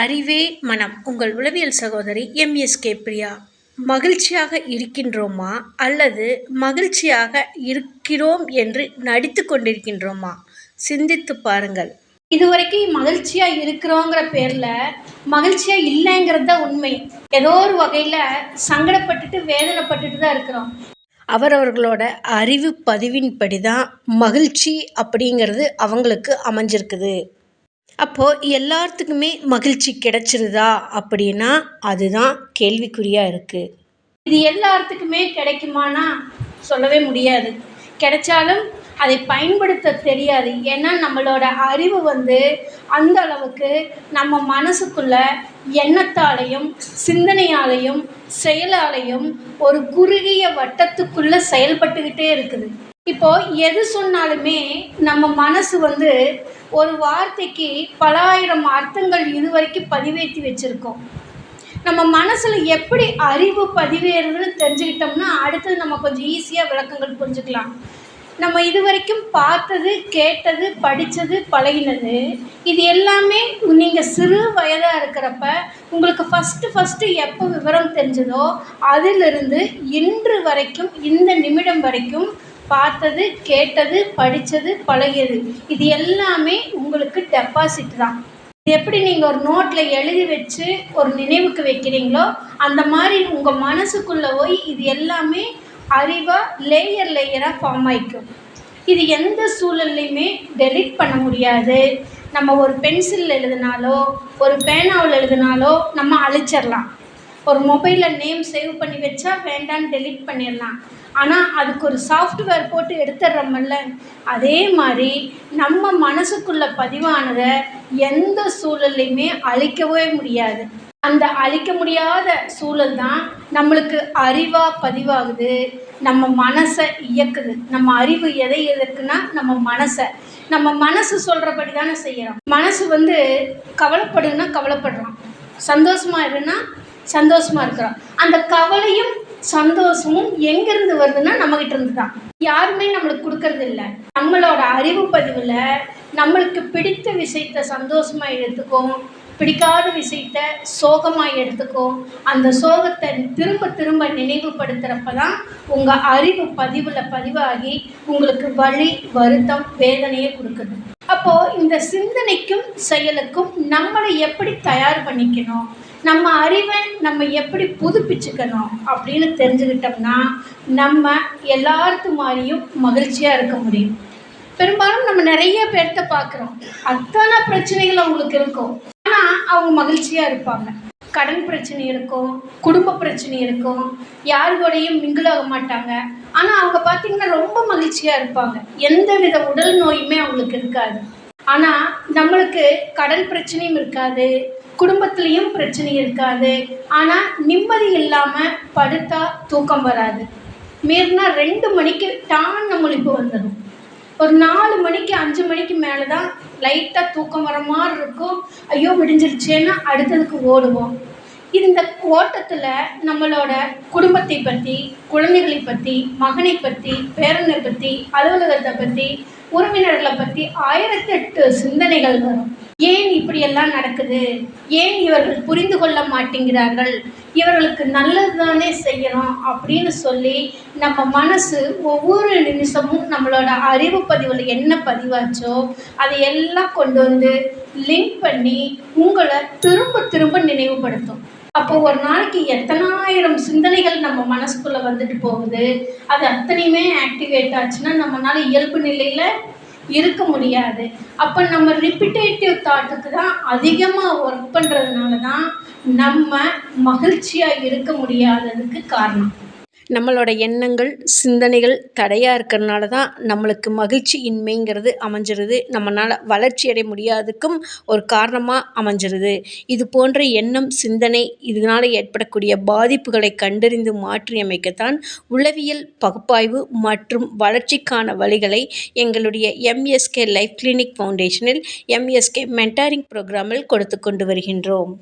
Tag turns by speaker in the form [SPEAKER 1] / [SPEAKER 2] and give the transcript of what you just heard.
[SPEAKER 1] அறிவே மனம். உங்கள் உளவியல் சகோதரி எம்எஸ்கே பிரியா. மகிழ்ச்சியாக இருக்கின்றோமா அல்லது மகிழ்ச்சியாக இருக்கிறோம் என்று நடித்து கொண்டிருக்கின்றோமா? சிந்தித்து பாருங்கள். இதுவரைக்கும் மகிழ்ச்சியா இருக்கிறோங்கிற பேர்ல மகிழ்ச்சியா இல்லைங்கிறது தான் உண்மை. ஏதோ ஒரு வகையில சங்கடப்பட்டுட்டு வேதனைப்பட்டுட்டு தான் இருக்கிறோம். அவரவர்களோட அறிவு பதிவின்படி தான் மகிழ்ச்சி அப்படிங்கிறது அவங்களுக்கு அமைஞ்சிருக்குது. அப்போது எல்லாத்துக்குமே மகிழ்ச்சி கிடைச்சிருதா அப்படின்னா அதுதான் கேள்விக்குறியாக இருக்குது. இது எல்லாத்துக்குமே கிடைக்குமானா சொல்லவே முடியாது. கிடைச்சாலும் அதை பயன்படுத்த தெரியாது. ஏன்னா நம்மளோட அறிவு அந்த அளவுக்கு நம்ம மனசுக்குள்ள எண்ணத்தாலையும் சிந்தனையாலையும் செயலாலையும் ஒரு குறுகிய வட்டத்துக்குள்ள செயல்பட்டுக்கிட்டே இருக்குது. இப்போ எது சொன்னாலுமே நம்ம மனசு ஒரு வார்த்தைக்கு பல ஆயிரம் அர்த்தங்கள் இதுவரைக்கும் பதிவேற்றி வச்சுருக்கோம். நம்ம மனசில் எப்படி அறிவு பதிவேறுதுன்னு தெரிஞ்சுக்கிட்டோம்னா அடுத்தது நம்ம கொஞ்சம் ஈஸியாக விளக்கங்கள் புரிஞ்சுக்கலாம். நம்ம இதுவரைக்கும் பார்த்தது, கேட்டது, படித்தது, பழகினது இது எல்லாமே நீங்கள் சிறு வயதாக இருக்கிறப்ப உங்களுக்கு ஃபஸ்ட்டு எப்போ விவரம் தெரிஞ்சதோ அதிலிருந்து இன்று வரைக்கும் இந்த நிமிடம் வரைக்கும் பார்த்தது, கேட்டது, படித்தது, பழகியது இது எல்லாமே உங்களுக்கு டெபாசிட் தான். இது எப்படி நீங்கள் ஒரு நோட்டில் எழுதி வச்சு ஒரு நினைவுக்கு வைக்கிறீங்களோ அந்த மாதிரி உங்கள் மனசுக்குள்ளே போய் இது எல்லாமே அறிவாக லேயராக ஃபார்ம் ஆகிக்கும். இது எந்த சூழல்லையுமே டெலீட் பண்ண முடியாது. நம்ம ஒரு பென்சிலில் எழுதினாலோ ஒரு பேனாவில் எழுதினாலோ நம்ம அழிச்சிடலாம். ஒரு மொபைலில் நேம் சேவ் பண்ணி வச்சா வேண்டான்னு டெலீட் பண்ணிடலாம். ஆனால் அதுக்கு ஒரு சாஃப்ட்வேர் போட்டு எடுத்துடுறோம்ல, அதே மாதிரி நம்ம மனசுக்குள்ளே பதிவானதை எந்த சூழல்லையுமே அழிக்கவே முடியாது. அந்த அழிக்க முடியாத சூழல் தான் நம்மளுக்கு அறிவாக பதிவாகுது, நம்ம மனசை இயக்குது. நம்ம அறிவு எதை இயக்குன்னா நம்ம மனசு சொல்கிறபடி தானே செய்கிறோம். மனசு கவலைப்படுன்னா கவலைப்படுறோம், சந்தோஷமாக இருன்னா சந்தோஷமாக இருக்கிறோம். அந்த கவலையும் சந்தோஷமும் எங்கேருந்து வருதுன்னா நம்மகிட்ட இருந்து தான். யாருமே நம்மளுக்கு கொடுக்கறது இல்லை. நம்மளோட அறிவு பதிவில் நம்மளுக்கு பிடித்த விஷயத்த சந்தோஷமாக எடுத்துக்கும், பிடிக்காத விஷயத்த சோகமாக எடுத்துக்கும். அந்த சோகத்தை திரும்ப திரும்ப நினைவுபடுத்துகிறப்ப தான் உங்கள் அறிவு பதிவில் பதிவாகி உங்களுக்கு வலி, வருத்தம், வேதனையை கொடுக்குது. அப்போது இந்த சிந்தனைக்கும் செயலுக்கும் நம்மளை எப்படி தயார் பண்ணிக்கணும், நம்ம அறிவை நம்ம எப்படி புதுப்பிச்சுக்கணும் அப்படின்னு தெரிஞ்சுக்கிட்டோம்னா நம்ம எல்லாத்து மாதிரியும் மகிழ்ச்சியாக இருக்க முடியும். பெரும்பாலும் நம்ம நிறைய பேர்த்த பார்க்குறோம், அத்தனை பிரச்சனைகள் அவங்களுக்கு இருக்கும், ஆனால் அவங்க மகிழ்ச்சியாக இருப்பாங்க. கடன் பிரச்சனை இருக்கும், குடும்ப பிரச்சனை இருக்கும், யார் கூடயும் மிங்கிளாக மாட்டாங்க, ஆனால் அவங்க பார்த்திங்கன்னா ரொம்ப மகிழ்ச்சியாக இருப்பாங்க. எந்த வித உடல் நோயுமே அவங்களுக்கு இருக்காது. ஆனால் நம்மளுக்கு கடன் பிரச்சனையும் இருக்காது, குடும்பத்துலேயும் பிரச்சனை இருக்காது, ஆனால் நிம்மதி இல்லாமல் படுத்தா தூக்கம் வராது. மீறினா 2 மணிக்கு டான்னு முழிப்பு வந்துடும். ஒரு 4 மணிக்கு 5 மணிக்கு மேலே தான் லைட்டாக தூக்கம் வர மாதிரி இருக்கும். ஐயோ விடிஞ்சிருச்சேன்னா அடுத்ததுக்கு ஓடுவோம். இந்த ஓட்டத்தில் நம்மளோட குடும்பத்தை பற்றி, குழந்தைகளை பற்றி, மகனை பற்றி, பேரனை பற்றி, அலுவலகத்தை பற்றி, உறவினர்களை பற்றி 1008 சிந்தனைகள் வரும். ஏன் இப்படியெல்லாம் நடக்குது, ஏன் இவர்கள் புரிந்து கொள்ள மாட்டேங்கிறார்கள், இவர்களுக்கு நல்லது தானே செய்யணும் அப்படின்னு சொல்லி நம்ம மனசு ஒவ்வொரு நிமிஷமும் நம்மளோட அறிவு பதிவில் என்ன பதிவாச்சோ அதை எல்லாம் கொண்டு லிங்க் பண்ணி உங்களை திரும்ப திரும்ப நினைவுபடுத்தும். அப்போ ஒரு நாளைக்கு எத்தனாயிரம் சிந்தனைகள் நம்ம மனசுக்குள்ளே வந்துட்டு போகுது. அது அத்தனையுமே ஆக்டிவேட் ஆச்சுன்னா நம்மளால இயல்பு நிலையில் இருக்க முடியாது. அப்போ நம்ம ரிப்பிட்டேட்டிவ் தாட்டுக்கு தான் அதிகமாக ஒர்க் பண்ணுறதுனால தான் நம்ம மகிழ்ச்சியாக இருக்க முடியாததுக்கு காரணம். நம்மளோட எண்ணங்கள், சிந்தனைகள் தடையாக இருக்கிறதுனால தான் நம்மளுக்கு மகிழ்ச்சி இன்மைங்கிறது அமைஞ்சிருது. நம்மளால் வளர்ச்சி அடைய முடியாததுக்கும் ஒரு காரணமாக அமைஞ்சிருது. இது போன்ற எண்ணம், சிந்தனை இதனால் ஏற்படக்கூடிய பாதிப்புகளை கண்டறிந்து மாற்றியமைக்கத்தான் உளவியல் பகுப்பாய்வு மற்றும் வளர்ச்சிக்கான வழிகளை எங்களுடைய எம்எஸ்கே லைஃப் கிளினிக் ஃபவுண்டேஷனில் எம்எஸ்கே மென்டாரிங் ப்ரோக்ராமில் கொடுத்து கொண்டு வருகின்றோம்.